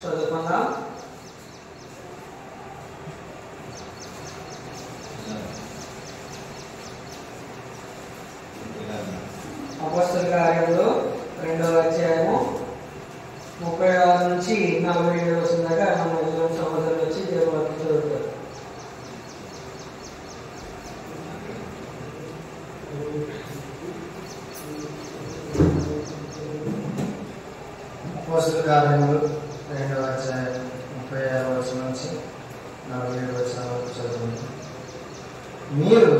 చదువుకుందాం. అపోస్తలుల కార్యములు 2వ అధ్యాయము 36 నుంచి 47 వచనం దాకా మన సహోదరులు వచ్చి దేవుని వాక్యం చదువుతారు. అపోస్తలుల కార్యములు 2వ అధ్యాయం 36 వచనం నుంచి 47 వచనం వరకు చదువుకుంటాం. మీరు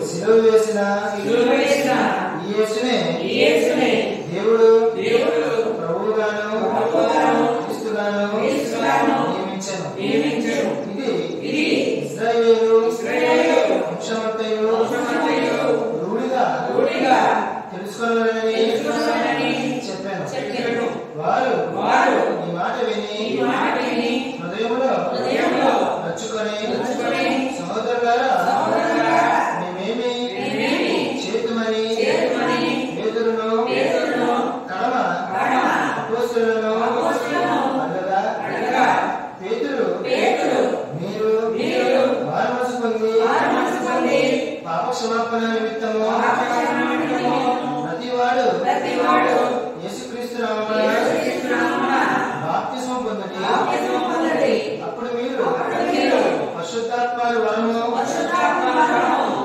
సిలువ వేసిన యేసునే దేవుడు ప్రభువుగాను క్రీస్తుగాను నియమించెను. ఇది ఇశ్రాయేలు వంశమంతయు రూఢిగా తెలుసుకొనవలెనని చెప్పాను. వారు ఈ మాట విని హృదయములో నచ్చుకొని సహోదరులారా మేమేమి చేతుమని పేతురును కడమ అపోస్తలులను అడగగా పేతురు మీరు మారుమనసు పొంది పాపక్షమాపణ నిమిత్తము ప్రతివాడు యేసుక్రీస్తు నామమున బాప్తిస్మం పొందండి. అప్పుడు మీరు పరిశుద్ధాత్మ వరము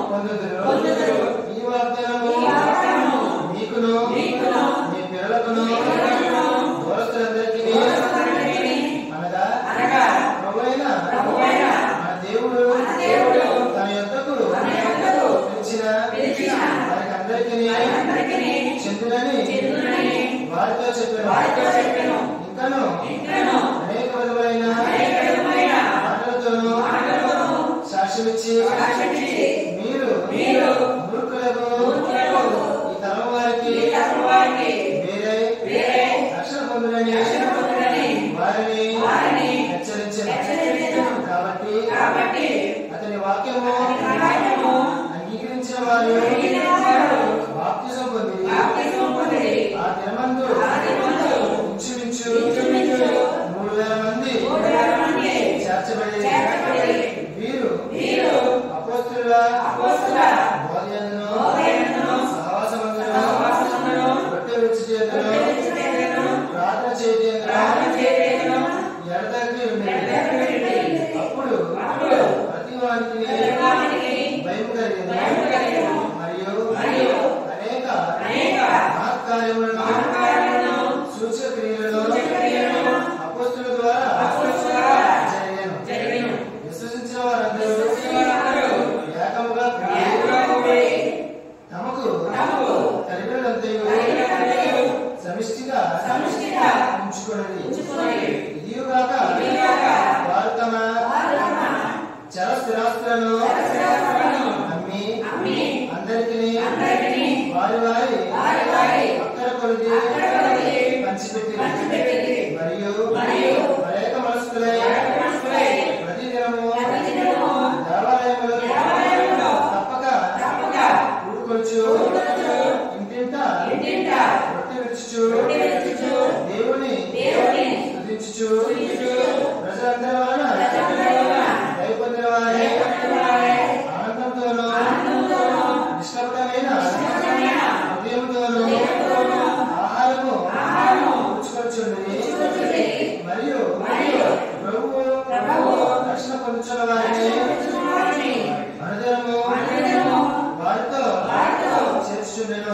పొందుదురు. ఈ వాగ్దానము మీకును మీ పిల్లలకును దూరస్తులందరికీ అనగా ప్రభువైన మన దేవుడు తన యొద్దకు పిలిచిన వారికందరికీ చెందునని వారితో చెప్పాను. ఇంకను అనేక విధములైన మాటలతోనూ సాక్ష్యమిచ్చి మీరు మూర్ఖులకు ఈ తరం వారికి వేరే రక్షణ పొందునని వారిని హెచ్చరించాను. కాబట్టి అతని వాక్యము అంగీకరించిన వారు బాప్తిసం పొంది ఆ దినమందు ఇంచుమించు 3,000 మంది చేర్చబడి వీరు అపోస్తలుల బోధయందును సహవాసమందును రొట్టె విరుచు చేయుటను ప్రార్థన చేయుటను ఎడతెగక ఉండేది. అప్పుడు ప్రతి వానికి భయం కలిగెను. మరియు అనేక మహత్కార్యములను సూచక క్రియలను అపోస్తలుల ద్వారా జరిగెను. విశ్వసించిన వారందరూ ఏకముగా కూడి తమకు కలిగినదంతయు సమిష్టిగా ఉంచుకొనిరి. ఇదియుగాక వారు తమ చర స్థిరాస్తులను అమ్మి అందరికీ వారి అక్కర కొలిది పంచిపెట్టిరి. మరియు అనేక మనస్కులై ప్రతి దినము దేవాలయములో తప్పక కూడుకొచ్చు ఇంటింట రొట్టె విరుచుచు దేవుని స్తుతించుచు ప్రజలందరి వలన దయపొందిన వారే ఆనందంతోనూ నిష్కపటమైన హృదయముతోనూ ఆహారము పుచ్చుకొచ్చుండిరి. మరియు ప్రభువు రక్షణ పొందుచున్న వారిని అనుదినము వారితో చేర్చుచుండెను.